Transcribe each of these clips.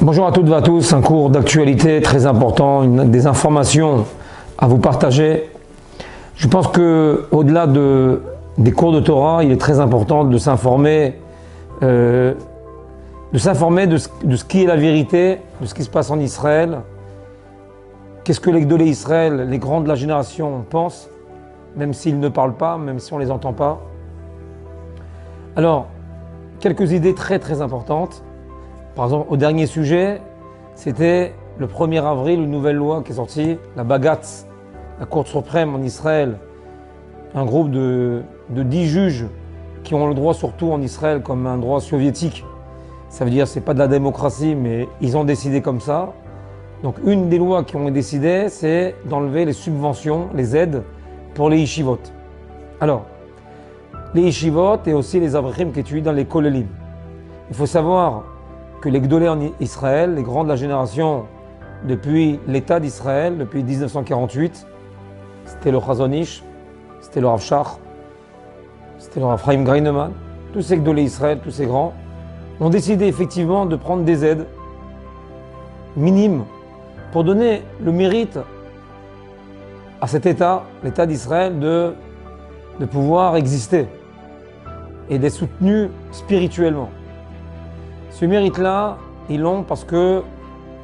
Bonjour à toutes et à tous, un cours d'actualité très important, des informations à vous partager. Je pense que au-delà des cours de Torah, il est très important de s'informer de ce qui est la vérité, de ce qui se passe en Israël. Qu'est-ce que les Gdolé Israël, les grands de la génération pensent, même s'ils ne parlent pas, même si on ne les entend pas. Alors, quelques idées très importantes. Par exemple, au dernier sujet, c'était le 1er avril, une nouvelle loi qui est sortie, la Bagatz, la Cour suprême en Israël, un groupe de 10 juges qui ont le droit surtout en Israël comme un droit soviétique. Ça veut dire que ce n'est pas de la démocratie, mais ils ont décidé comme ça. Donc une des lois qui ont été décidées, c'est d'enlever les subventions, les aides pour les yeshivot. Alors, les yeshivot et aussi les avrechim qui étudient dans les kolelim. Il faut savoir que les Gdolé en Israël, les grands de la génération depuis l'État d'Israël, depuis 1948, c'était le Chazon Ish, c'était le Rav Shach, c'était le Rav Chaim Greineman, tous ces Gdolé Israël, tous ces grands, ont décidé effectivement de prendre des aides minimes pour donner le mérite à cet État, l'État d'Israël, de pouvoir exister et d'être soutenu spirituellement. Ce mérite-là, ils l'ont parce que,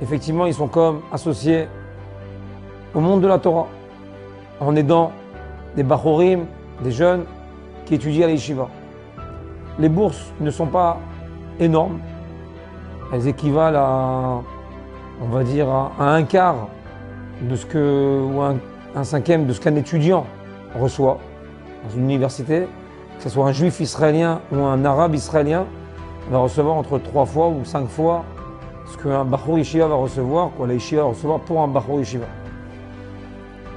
effectivement, ils sont comme associés au monde de la Torah, en aidant des bachorim, des jeunes qui étudient à l'Yeshiva. Les bourses ne sont pas énormes, elles équivalent à, on va dire, à un quart de ce que, ou un cinquième de ce qu'un étudiant reçoit dans une université, que ce soit un juif israélien ou un arabe israélien, va recevoir entre 3 fois ou 5 fois ce qu'un Bachor Yeshiva va recevoir, la Yeshiva va recevoir pour un Bachor Yeshiva.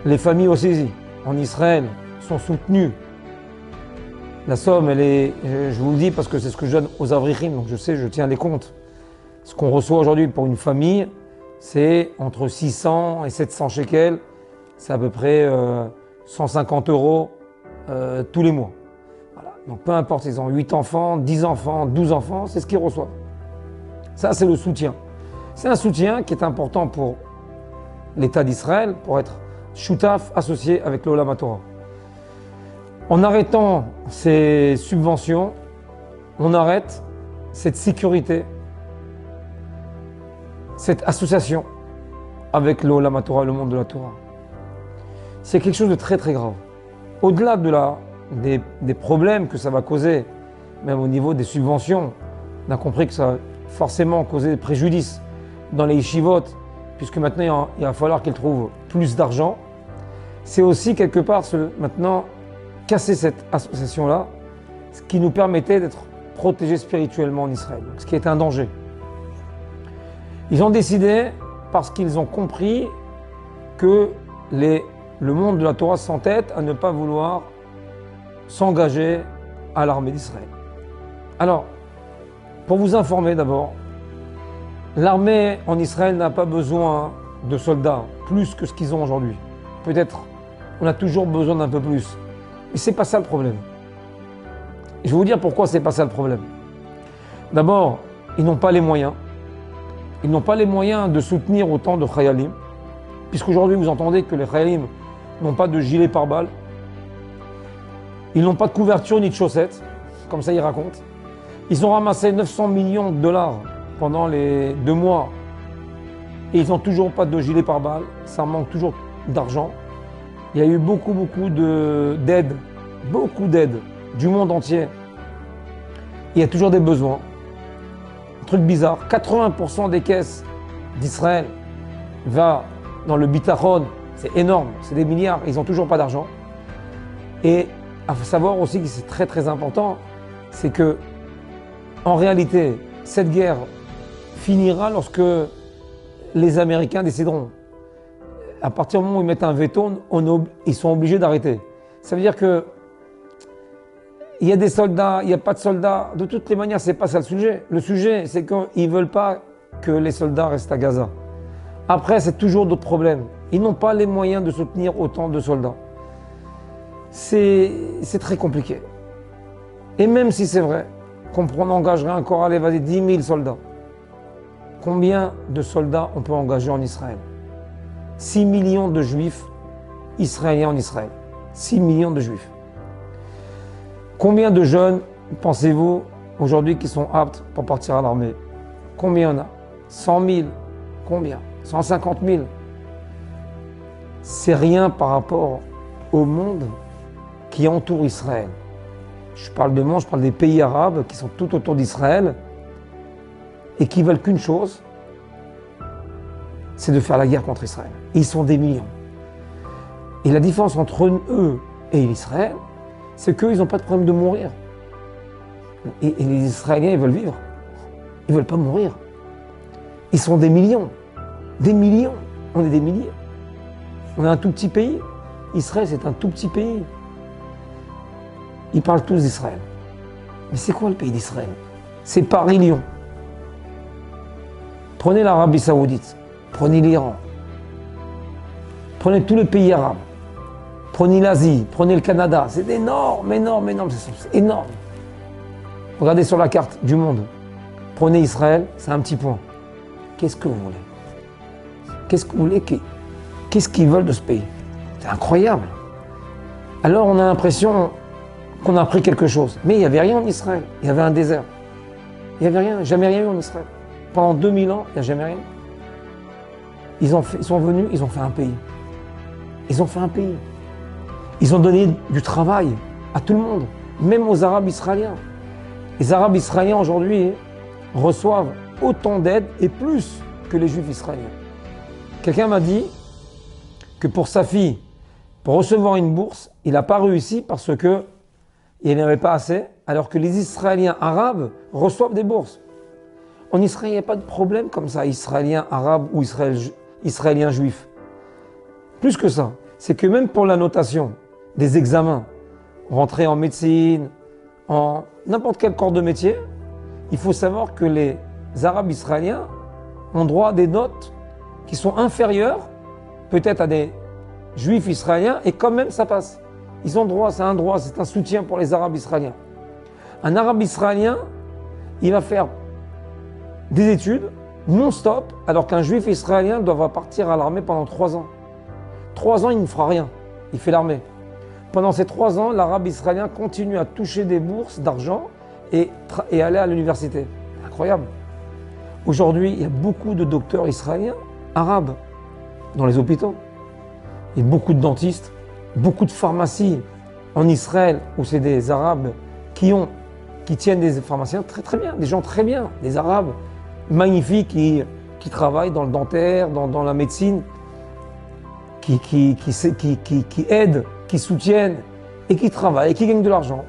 Les familles aussi en Israël sont soutenues. La somme, elle est, je vous le dis parce que c'est ce que je donne aux avrichim, donc je sais, je tiens les comptes. Ce qu'on reçoit aujourd'hui pour une famille, c'est entre 600 et 700 shekels, c'est à peu près 150 € tous les mois. Donc peu importe, ils ont 8 enfants, 10 enfants, 12 enfants, c'est ce qu'ils reçoivent. Ça, c'est le soutien. C'est un soutien qui est important pour l'État d'Israël, pour être choutaf, associé avec le Olam HaTorah. En arrêtant ces subventions, on arrête cette sécurité, cette association avec le Olam HaTorah, le monde de la Torah. C'est quelque chose de très grave. Au-delà des problèmes que ça va causer, même au niveau des subventions. On a compris que ça va forcément causer des préjudices dans les yeshivot, puisque maintenant il va falloir qu'ils trouvent plus d'argent. C'est aussi quelque part maintenant casser cette association-là, ce qui nous permettait d'être protégés spirituellement en Israël, ce qui est un danger. Ils ont décidé, parce qu'ils ont compris que le monde de la Torah s'entête à ne pas vouloir s'engager à l'armée d'Israël. Alors, pour vous informer d'abord, l'armée en Israël n'a pas besoin de soldats plus que ce qu'ils ont aujourd'hui. Peut-être on a toujours besoin d'un peu plus, mais c'est pas ça le problème. Je vais vous dire pourquoi c'est pas ça le problème. D'abord, ils n'ont pas les moyens. Ils n'ont pas les moyens de soutenir autant de chayalim, puisqu'aujourd'hui vous entendez que les chayalim n'ont pas de gilet pare-balles. Ils n'ont pas de couverture ni de chaussettes, comme ça ils racontent. Ils ont ramassé 900 millions de dollars pendant les 2 mois et ils n'ont toujours pas de gilet pare-balles, ça manque toujours d'argent. Il y a eu beaucoup d'aides, du monde entier. Il y a toujours des besoins. Un truc bizarre, 80% des caisses d'Israël va dans le bitachon, c'est énorme, c'est des milliards, ils n'ont toujours pas d'argent. Et il faut savoir aussi que c'est très important, c'est que en réalité, cette guerre finira lorsque les Américains décideront. À partir du moment où ils mettent un veto, ils sont obligés d'arrêter. Ça veut dire que il y a des soldats, il n'y a pas de soldats. De toutes les manières, ce n'est pas ça le sujet. Le sujet, c'est qu'ils ne veulent pas que les soldats restent à Gaza. Après, c'est toujours d'autres problèmes. Ils n'ont pas les moyens de soutenir autant de soldats. C'est très compliqué. Et même si c'est vrai qu'on engagerait encore, allez, vas-y, 10 000 soldats, Combien de soldats on peut engager en Israël? 6 millions de juifs israéliens en Israël. 6 millions de juifs. Combien de jeunes, pensez-vous, aujourd'hui qui sont aptes pour partir à l'armée? Combien il y en a? 100 000. Combien? 150 000. C'est rien par rapport au monde qui entoure Israël. Je parle de monde, je parle des pays arabes qui sont tout autour d'Israël et qui veulent qu'une chose, c'est de faire la guerre contre Israël. Et ils sont des millions. Et la différence entre eux et Israël, c'est qu'eux, ils n'ont pas de problème de mourir. Et les Israéliens, ils veulent vivre. Ils ne veulent pas mourir. Ils sont des millions. Des millions. On est des milliers. On est un tout petit pays. Israël, c'est un tout petit pays. Ils parlent tous d'Israël. Mais c'est quoi le pays d'Israël? C'est Paris-Lyon. Prenez l'Arabie Saoudite. Prenez l'Iran. Prenez tous les pays arabes. Prenez l'Asie. Prenez le Canada. C'est énorme, énorme, énorme. C'est énorme. Regardez sur la carte du monde. Prenez Israël, c'est un petit point. Qu'est-ce que vous voulez? Qu'est-ce que vous voulez? Qu'est-ce qu'ils veulent de ce pays? C'est incroyable. Alors on a l'impression qu'on a appris quelque chose. Mais il n'y avait rien en Israël. Il y avait un désert. Il n'y avait rien, jamais rien eu en Israël. Pendant 2000 ans, il n'y a jamais rien. Ils sont venus, ils ont fait un pays. Ils ont fait un pays. Ils ont donné du travail à tout le monde, même aux Arabes israéliens. Les Arabes israéliens aujourd'hui reçoivent autant d'aide et plus que les Juifs israéliens. Quelqu'un m'a dit que pour sa fille, pour recevoir une bourse, il n'a pas réussi parce que il n'avait pas assez, alors que les Israéliens arabes reçoivent des bourses. En Israël, il n'y a pas de problème comme ça, Israéliens arabes ou Israéliens juifs. Plus que ça, c'est que même pour la notation des examens, rentrer en médecine, en n'importe quel corps de métier, il faut savoir que les Arabes israéliens ont droit à des notes qui sont inférieures peut-être à des Juifs israéliens et quand même ça passe. Ils ont droit, c'est un soutien pour les Arabes israéliens. Un Arabe israélien, il va faire des études non-stop alors qu'un Juif israélien doit partir à l'armée pendant 3 ans. 3 ans, il ne fera rien, il fait l'armée. Pendant ces 3 ans, l'Arabe israélien continue à toucher des bourses d'argent et aller à l'université. Incroyable. Aujourd'hui, il y a beaucoup de docteurs israéliens arabes dans les hôpitaux. Il y a beaucoup de dentistes, beaucoup de pharmacies en Israël où c'est des Arabes qui tiennent des pharmaciens très très bien, des gens très bien, des Arabes magnifiques qui travaillent dans le dentaire, dans la médecine, qui aident, qui soutiennent et qui travaillent et qui gagnent de l'argent.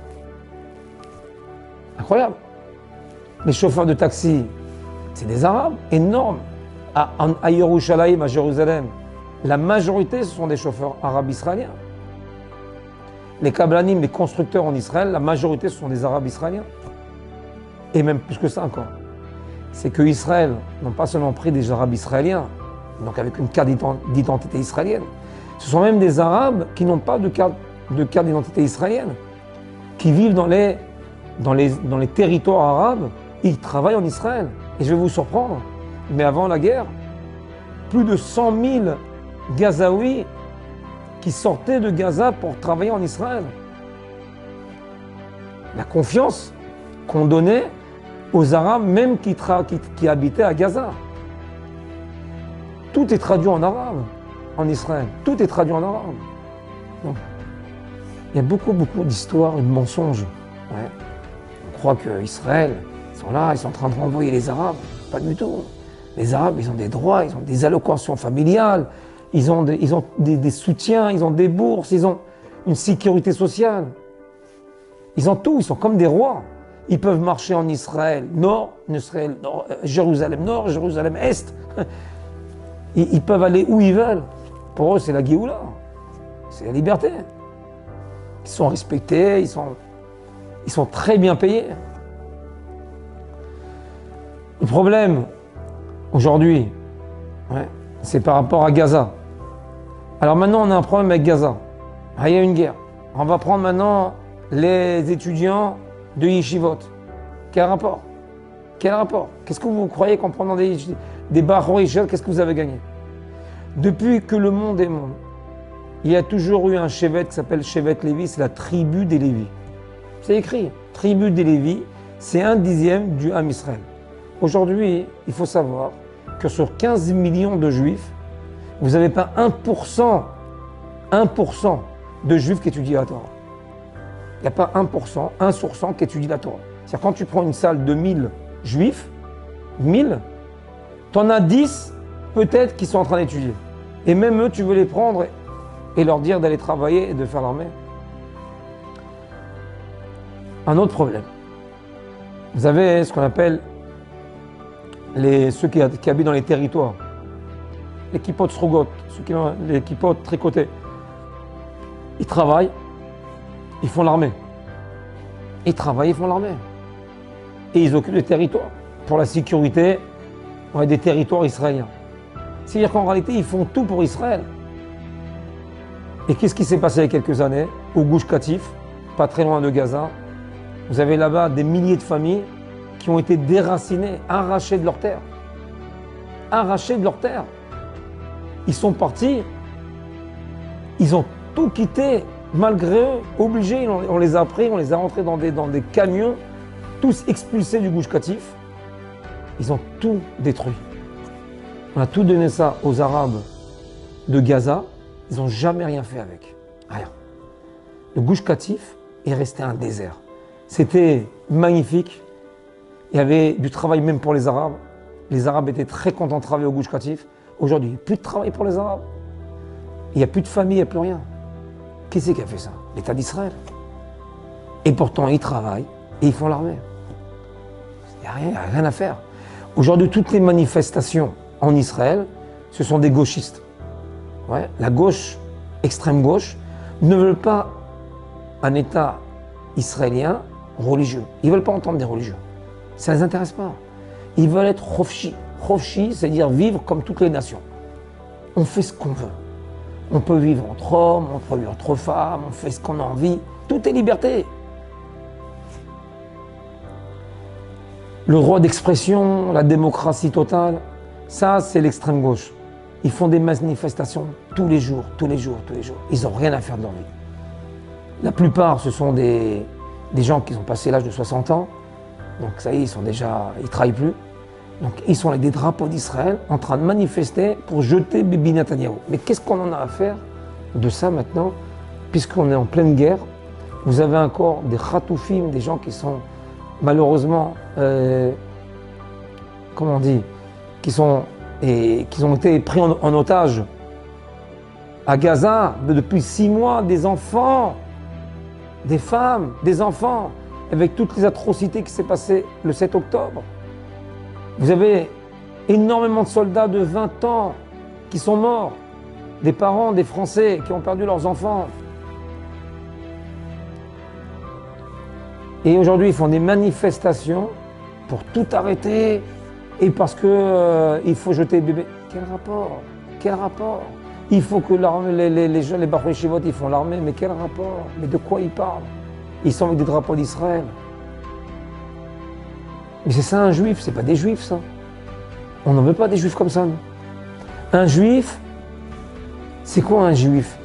Incroyable. Les chauffeurs de taxi, c'est des Arabes énormes. À Yerushalayim, à Jérusalem, la majorité, ce sont des chauffeurs arabes israéliens. Les kablanim, les constructeurs en Israël, la majorité, ce sont des Arabes israéliens. Et même plus que ça encore. C'est que Israël n'ont pas seulement pris des Arabes israéliens, donc avec une carte d'identité israélienne. Ce sont même des Arabes qui n'ont pas de carte d'identité israélienne, qui vivent dans les territoires arabes, ils travaillent en Israël. Et je vais vous surprendre, mais avant la guerre, plus de 100 000 Gazaouis qui sortaient de Gaza pour travailler en Israël. La confiance qu'on donnait aux Arabes, même qui habitaient à Gaza. Tout est traduit en arabe en Israël. Tout est traduit en arabe. Donc, il y a beaucoup d'histoires et de mensonges. Ouais. On croit qu'Israël, ils sont là, ils sont en train de renvoyer les Arabes. Pas du tout. Les Arabes, ils ont des droits, ils ont des allocations familiales, ils ont des soutiens, ils ont des bourses, ils ont une sécurité sociale. Ils ont tout, ils sont comme des rois. Ils peuvent marcher en Israël Nord, Jérusalem Nord, Jérusalem Est. Ils peuvent aller où ils veulent. Pour eux, c'est la Géoula. C'est la liberté. Ils sont respectés, ils sont très bien payés. Le problème, aujourd'hui, c'est par rapport à Gaza. Alors maintenant, on a un problème avec Gaza. Il y a une guerre. On va prendre maintenant les étudiants de Yeshivot. Quel rapport? Quel rapport? Qu'est-ce que vous croyez qu'en prenant des Bahor Ishel, qu'est-ce que vous avez gagné? Depuis que le monde est monde, il y a toujours eu un Shevet qui s'appelle Shevet Lévi, c'est la tribu des Lévis. C'est écrit, tribu des Lévis, c'est 1/10 du Ham Israël. Aujourd'hui, il faut savoir que sur 15 millions de juifs, vous n'avez pas 1% de juifs qui étudient la Torah. Il n'y a pas 1%, 1% qui étudie la Torah. C'est-à-dire quand tu prends une salle de 1000 juifs, 1000, tu en as 10 peut-être qui sont en train d'étudier. Et même eux, tu veux les prendre et leur dire d'aller travailler et de faire l'armée. Un autre problème. Vous avez ce qu'on appelle ceux qui habitent dans les territoires. Les kippot srugot, les kippot tricotés. Ils travaillent, ils font l'armée. Ils travaillent, ils font l'armée. Et ils occupent des territoires pour la sécurité des territoires israéliens. C'est-à-dire qu'en réalité, ils font tout pour Israël. Et qu'est-ce qui s'est passé il y a quelques années au Gush Katif, pas très loin de Gaza? Vous avez là-bas des milliers de familles qui ont été déracinées, arrachées de leur terre. Arrachées de leur terre. Ils sont partis, ils ont tout quitté, malgré eux, obligés. On les a pris, on les a rentrés dans des camions, tous expulsés du Gush Katif. Ils ont tout détruit. On a tout donné ça aux Arabes de Gaza. Ils n'ont jamais rien fait avec. Rien. Le Gush Katif est resté un désert. C'était magnifique. Il y avait du travail même pour les Arabes. Les Arabes étaient très contents de travailler au Gush Katif. Aujourd'hui, il n'y a plus de travail pour les Arabes. Il n'y a plus de famille, il n'y a plus rien. Qui c'est qui a fait ça? L'État d'Israël. Et pourtant, ils travaillent et ils font l'armée. Il n'y a rien à faire. Aujourd'hui, toutes les manifestations en Israël, ce sont des gauchistes. Ouais, la gauche, extrême gauche, ne veut pas un État israélien religieux. Ils ne veulent pas entendre des religieux. Ça ne les intéresse pas. Ils veulent être chofchi. Chofchi, c'est-à-dire vivre comme toutes les nations. On fait ce qu'on veut. On peut vivre entre hommes, on peut vivre entre femmes, on fait ce qu'on a envie. Tout est liberté. Le droit d'expression, la démocratie totale, ça c'est l'extrême gauche. Ils font des manifestations tous les jours, tous les jours, tous les jours. Ils n'ont rien à faire de leur vie. La plupart, ce sont des gens qui ont passé l'âge de 60 ans. Donc ça y est, ils ne travaillent plus. Donc ils sont avec des drapeaux d'Israël en train de manifester pour jeter Bibi Netanyahou. Mais qu'est-ce qu'on en a à faire de ça maintenant, puisqu'on est en pleine guerre? Vous avez encore des khatoufim, des gens qui sont malheureusement, comment on dit, qui ont été pris en otage à Gaza depuis 6 mois, des enfants, des femmes, des enfants, avec toutes les atrocités qui s'est passées le 7 octobre. Vous avez énormément de soldats de 20 ans qui sont morts, des parents, des Français qui ont perdu leurs enfants. Et aujourd'hui, ils font des manifestations pour tout arrêter et parce que il faut jeter le bébé. Quel rapport? Quel rapport? Il faut que les jeunes, les Bahor Yeshivot, ils font l'armée. Mais quel rapport? Mais de quoi ils parlent? Ils sont avec des drapeaux d'Israël. Mais c'est ça un juif, c'est pas des juifs ça. On n'en veut pas des juifs comme ça. Nous. Un juif, c'est quoi un juif?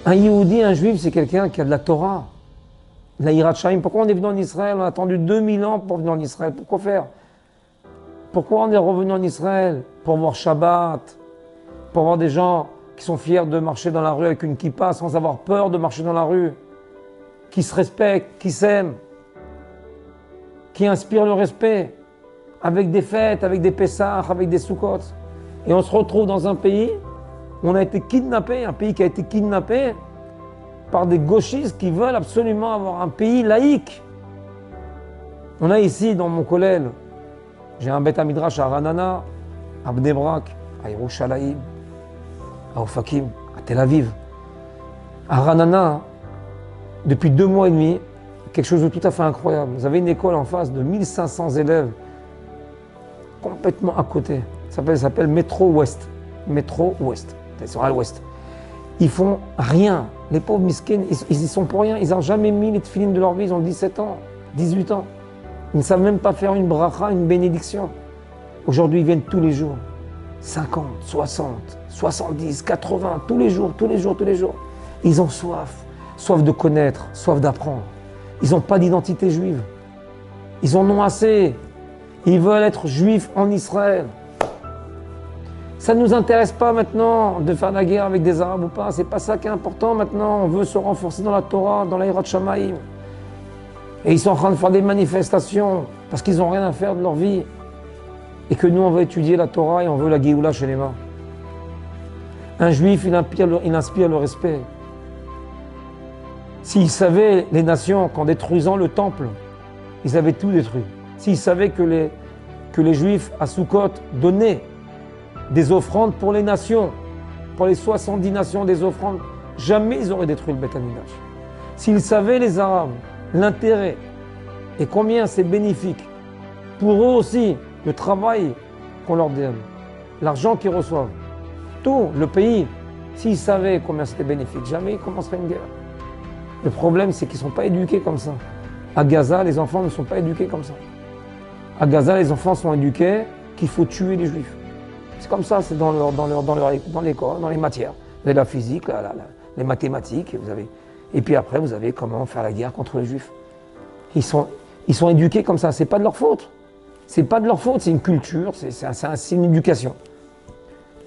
Un Yehudi, un juif, c'est quelqu'un qui a de la Torah. La Hirat Shaim. Pourquoi on est venu en Israël? On a attendu 2000 ans pour venir en Israël. Pourquoi faire? Pourquoi on est revenu en Israël? Pour voir Shabbat, pour voir des gens qui sont fiers de marcher dans la rue avec une kippa sans avoir peur de marcher dans la rue, qui se respectent, qui s'aiment, qui inspirent le respect, avec des fêtes, avec des Pessah, avec des Sukkot. Et on se retrouve dans un pays où on a été kidnappé, un pays qui a été kidnappé par des gauchistes qui veulent absolument avoir un pays laïque. On a ici, dans mon kollel, j'ai un Beth Midrash à Ranana, à Bnei Brak, à Yerushalayim, à Ofakim, à Tel Aviv. À Ranana, depuis 2 mois et demi, quelque chose de tout à fait incroyable. Vous avez une école en face de 1500 élèves, complètement à côté. Ça s'appelle Métro Ouest. Métro Ouest, c'est sur l'ouest. Ils font rien. Les pauvres miskines, ils y sont pour rien. Ils n'ont jamais mis les tefilines de leur vie, ils ont 17 ans, 18 ans. Ils ne savent même pas faire une bracha, une bénédiction. Aujourd'hui, ils viennent tous les jours. 50, 60, 70, 80, tous les jours, tous les jours, tous les jours. Ils ont soif. Soif de connaître, soif d'apprendre. Ils n'ont pas d'identité juive. Ils en ont assez. Ils veulent être juifs en Israël. Ça ne nous intéresse pas maintenant de faire la guerre avec des Arabes ou pas. C'est pas ça qui est important maintenant. On veut se renforcer dans la Torah, dans la Hirat Shamaïm. Et ils sont en train de faire des manifestations parce qu'ils n'ont rien à faire de leur vie. Et que nous, on veut étudier la Torah et on veut la Géoula chez les mains. Un juif, il inspire le respect. S'ils savaient, les nations, qu'en détruisant le temple, ils avaient tout détruit. S'ils savaient que les juifs à Sukkot donnaient des offrandes pour les nations, pour les 70 nations des offrandes, jamais ils auraient détruit le Beth Amikdash. S'ils savaient, les Arabes, l'intérêt et combien c'est bénéfique pour eux aussi, le travail qu'on leur donne, l'argent qu'ils reçoivent, tout le pays, s'ils savaient combien c'était bénéfique, jamais ils commenceraient une guerre. Le problème, c'est qu'ils ne sont pas éduqués comme ça. À Gaza, les enfants ne sont pas éduqués comme ça. À Gaza, les enfants sont éduqués qu'il faut tuer les juifs. C'est comme ça, c'est dans l'école, dans les matières. Vous avez la physique, les mathématiques, et puis après, vous avez comment faire la guerre contre les juifs. Ils sont éduqués comme ça, c'est pas de leur faute. C'est pas de leur faute, c'est une culture, c'est une éducation.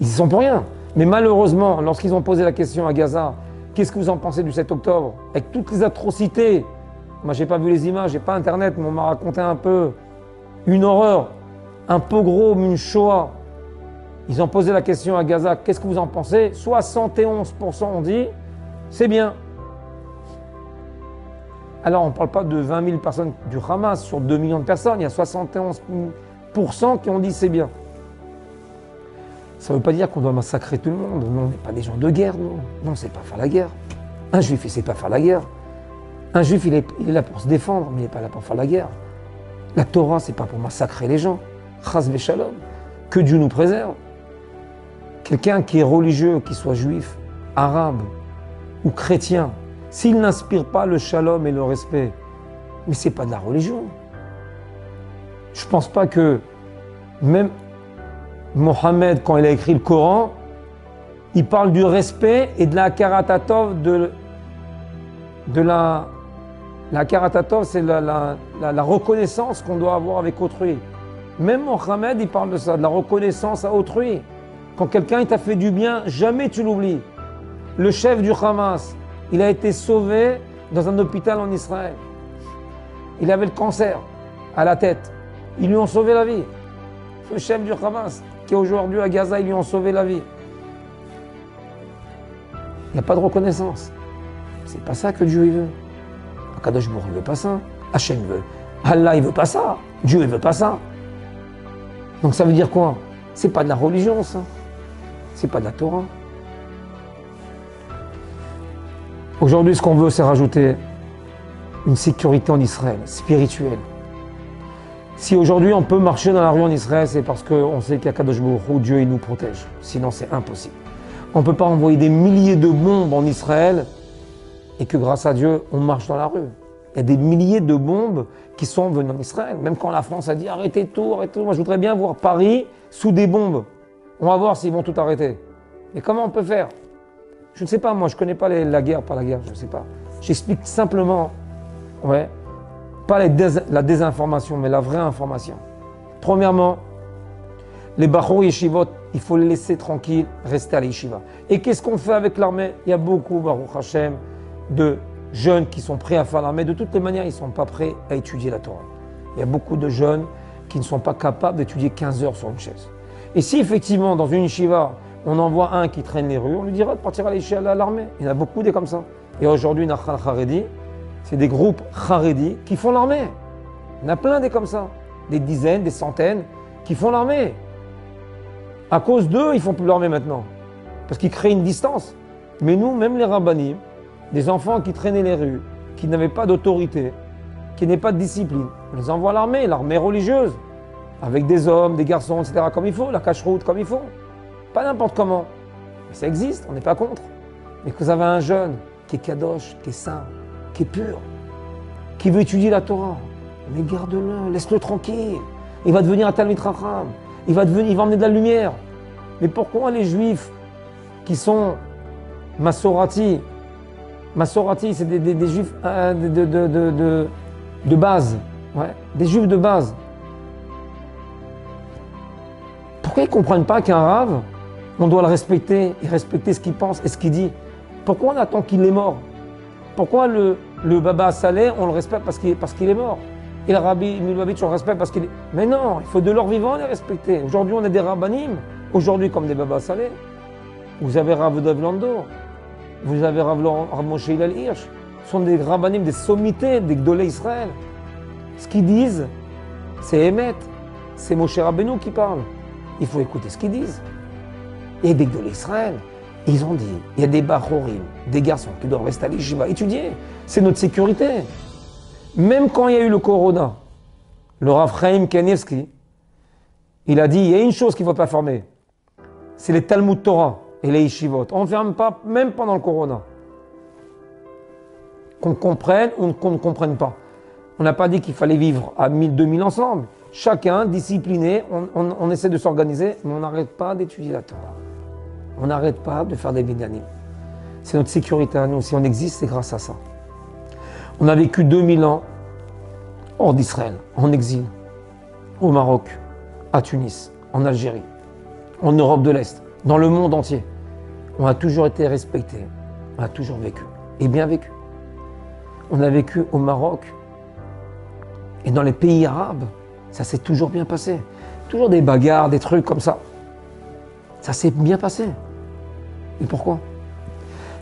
Ils y sont pour rien. Mais malheureusement, lorsqu'ils ont posé la question à Gaza, qu'est-ce que vous en pensez du 7 octobre? Avec toutes les atrocités. Moi, j'ai pas vu les images, j'ai pas internet, mais on m'a raconté un peu une horreur, un pogrom, une Shoah. Ils ont posé la question à Gaza, qu'est-ce que vous en pensez? 71% ont dit, c'est bien. Alors, on ne parle pas de 20 000 personnes du Hamas sur 2 millions de personnes, il y a 71% qui ont dit c'est bien. Ça ne veut pas dire qu'on doit massacrer tout le monde. Non, on n'est pas des gens de guerre, non. Non, c'est pas faire la guerre. Un juif, il ne sait pas faire la guerre. Un juif, il est là pour se défendre, mais il n'est pas là pour faire la guerre. La Torah, c'est pas pour massacrer les gens. Chas v'shalom. Que Dieu nous préserve. Quelqu'un qui est religieux, qu'il soit juif, arabe ou chrétien, s'il n'inspire pas le shalom et le respect, mais c'est pas de la religion. Je pense pas que même Mohammed, quand il a écrit le Coran, il parle du respect et de la karatatov, la karatatov, c'est la reconnaissance qu'on doit avoir avec autrui. Même Mohammed, il parle de ça, de la reconnaissance à autrui. Quand quelqu'un t'a fait du bien, jamais tu l'oublies. Le chef du Hamas, il a été sauvé dans un hôpital en Israël. Il avait le cancer à la tête. Ils lui ont sauvé la vie. Le chef du Hamas, qui est aujourd'hui à Gaza, ils lui ont sauvé la vie. Il n'y a pas de reconnaissance. C'est pas ça que Dieu il veut. Akadosh Baruch il veut pas ça. Hachem veut. Allah il veut pas ça. Dieu il veut pas ça. Donc ça veut dire quoi? C'est pas de la religion ça. C'est pas de la Torah. Aujourd'hui, ce qu'on veut, c'est rajouter une sécurité en Israël, spirituelle. Si aujourd'hui on peut marcher dans la rue en Israël, c'est parce qu'on sait qu'il y a Kadosh Baruch Hu, Dieu il nous protège. Sinon, c'est impossible. On ne peut pas envoyer des milliers de bombes en Israël et que grâce à Dieu, on marche dans la rue. Il y a des milliers de bombes qui sont venues en Israël. Même quand la France a dit arrêtez tout, arrêtez tout. Moi, je voudrais bien voir Paris sous des bombes. On va voir s'ils vont tout arrêter. Mais comment on peut faire? Je ne sais pas, moi, je ne connais pas la guerre par la guerre, je ne sais pas. J'explique simplement, ouais, pas la désinformation, mais la vraie information. Premièrement, les Bachor Yeshivot, il faut les laisser tranquilles, rester à l'Yeshiva. Et qu'est-ce qu'on fait avec l'armée? Il y a beaucoup, Baruch Hashem, de jeunes qui sont prêts à faire l'armée. De toutes les manières, ils ne sont pas prêts à étudier la Torah. Il y a beaucoup de jeunes qui ne sont pas capables d'étudier 15 heures sur une chaise. Et si effectivement, dans une Yeshiva, on envoie un qui traîne les rues, on lui dira de partir à l'armée. Il y en a beaucoup des comme ça. Et aujourd'hui, Nachal Haredi, c'est des groupes Haredi qui font l'armée. Il y en a plein des comme ça. Des dizaines, des centaines qui font l'armée. À cause d'eux, ils font plus l'armée maintenant. Parce qu'ils créent une distance. Mais nous, même les rabbanim, des enfants qui traînaient les rues, qui n'avaient pas d'autorité, qui n'avaient pas de discipline, on les envoie à l'armée religieuse, avec des hommes, des garçons, etc. comme il faut, la cache-route comme il faut. Pas n'importe comment. Mais ça existe, on n'est pas contre. Mais que vous avez un jeune qui est kadosh, qui est saint, qui est pur, qui veut étudier la Torah, Mais garde-le, laisse-le tranquille. Il va devenir un Talmid Chacham. Il va emmener de la lumière. Mais pourquoi les Juifs qui sont Masorati, c'est des Juifs de base, ouais, des Juifs de base. Pourquoi ils ne comprennent pas qu'un Rav, on doit le respecter et respecter ce qu'il pense et ce qu'il dit? Pourquoi on attend qu'il est mort? Pourquoi le Baba Saleh, on le respecte parce qu'il est mort? Et le Rabbi Milubavitch, on le respecte parce qu'il est... Mais non, il faut de leur vivant les respecter. Aujourd'hui, on a des Rabbanim, aujourd'hui comme des Baba Saleh. Vous avez Rav Dov Lando, vous avez Rav Moshe Hillel Hirsch. Ce sont des Rabbanim, des sommités, des Gdolei Israël. Ce qu'ils disent, c'est Emet, c'est Moshe Rabbeinu qui parle. Il faut écouter ce qu'ils disent. Et des Gdolei Israël, ils ont dit, il y a des Bachorim, des garçons qui doivent rester à l'Yeshiva, étudier. C'est notre sécurité. Même quand il y a eu le Corona, le Rav Chaim Kanievski, il a dit, il y a une chose qu'il ne faut pas former, c'est les Talmud Torah et les Yeshivot. On ne ferme pas, même pendant le Corona. Qu'on comprenne ou qu'on ne comprenne pas. On n'a pas dit qu'il fallait vivre à 1000, 2000 ensemble. Chacun, discipliné, on essaie de s'organiser, mais on n'arrête pas d'étudier la Torah. On n'arrête pas de faire des binyanim. C'est notre sécurité à nous. Si on existe, c'est grâce à ça. On a vécu 2000 ans hors d'Israël, en exil, au Maroc, à Tunis, en Algérie, en Europe de l'Est, dans le monde entier. On a toujours été respectés, on a toujours vécu, et bien vécu. On a vécu au Maroc, et dans les pays arabes, ça s'est toujours bien passé. Toujours des bagarres, des trucs comme ça. Ça s'est bien passé. Et pourquoi?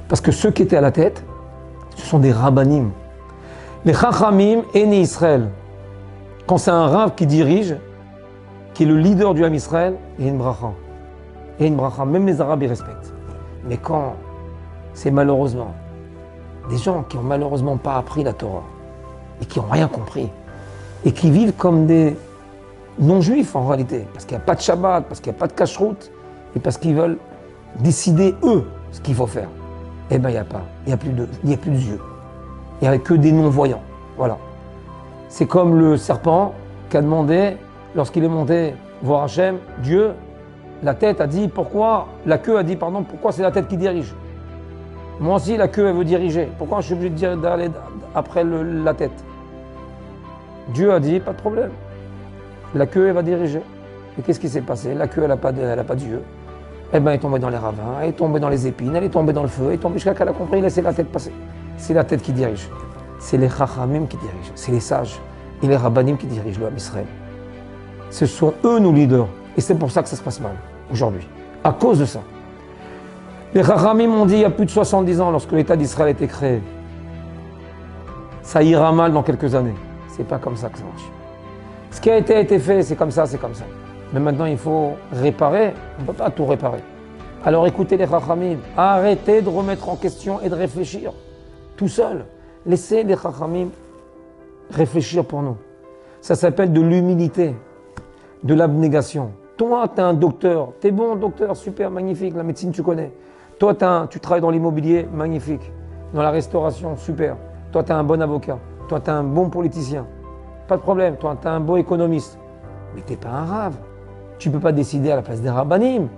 Parce que ceux qui étaient à la tête, ce sont des rabbanim. Les chachamim aînés Israël. Quand c'est un rav qui dirige, qui est le leader du Ham Israël, il y a une bracha. Il y a une bracha. Même les Arabes, ils respectent. Mais quand c'est malheureusement des gens qui n'ont malheureusement pas appris la Torah et qui n'ont rien compris et qui vivent comme des non-juifs en réalité, parce qu'il n'y a pas de Shabbat, parce qu'il n'y a pas de cacheroute et parce qu'ils veulent décider eux ce qu'il faut faire. Eh bien, il n'y a pas. Il n'y a plus de yeux. Il n'y avait que des non-voyants. Voilà. C'est comme le serpent qui a demandé, lorsqu'il est monté voir Hachem, Dieu, la tête a dit pourquoi, la queue a dit pardon, pourquoi c'est la tête qui dirige? Moi aussi, la queue, elle veut diriger. Pourquoi je suis obligé d'aller après la tête? Dieu a dit, pas de problème. La queue, elle va diriger. Et qu'est-ce qui s'est passé? La queue, elle n'a pas d'yeux. Eh bien, elle est tombée dans les ravins, elle est tombée dans les épines, elle est tombée dans le feu, elle est tombée jusqu'à qu'elle a compris, laissez la tête passer. C'est la tête qui dirige. C'est les chachamim qui dirigent. C'est les sages et les rabbanim qui dirigent le Ham Israël. Ce sont eux nos leaders. Et c'est pour ça que ça se passe mal aujourd'hui. À cause de ça. Les chachamim ont dit il y a plus de 70 ans, lorsque l'État d'Israël a été créé, ça ira mal dans quelques années. C'est pas comme ça que ça marche. Ce qui a été fait, c'est comme ça, c'est comme ça. Mais maintenant, il faut réparer. On ne peut pas tout réparer. Alors écoutez les chachamim. Arrêtez de remettre en question et de réfléchir. Tout seul. Laissez les chachamim réfléchir pour nous. Ça s'appelle de l'humilité, de l'abnégation. Toi, tu es un docteur. Tu es bon docteur, super, magnifique. La médecine, tu connais. Toi, tu travailles dans l'immobilier, magnifique. Dans la restauration, super. Toi, tu es un bon avocat. Toi, tu es un bon politicien. Pas de problème. Toi, tu es un bon économiste. Mais tu n'es pas un rave. Tu ne peux pas décider à la place des rabbanim.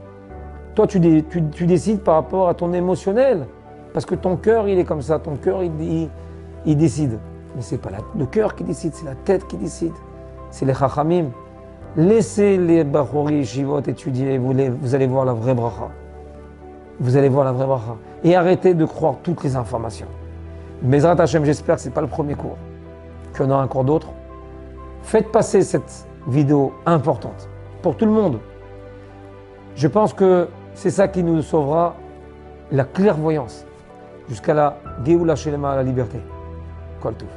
Toi, tu décides par rapport à ton émotionnel. Parce que ton cœur, il est comme ça. Ton cœur, il décide. Mais ce n'est pas le cœur qui décide, c'est la tête qui décide. C'est les chachamim. Laissez les bachori yeshivot étudier. Vous allez voir la vraie bracha. Vous allez voir la vraie bracha. Et arrêtez de croire toutes les informations. Bezrat Hashem, j'espère que ce n'est pas le premier cours. Qu'il y en aura encore d'autres. Faites passer cette vidéo importante pour tout le monde. Je pense que c'est ça qui nous sauvera, la clairvoyance, jusqu'à la Géoula Shelema, la liberté. Kol Tov.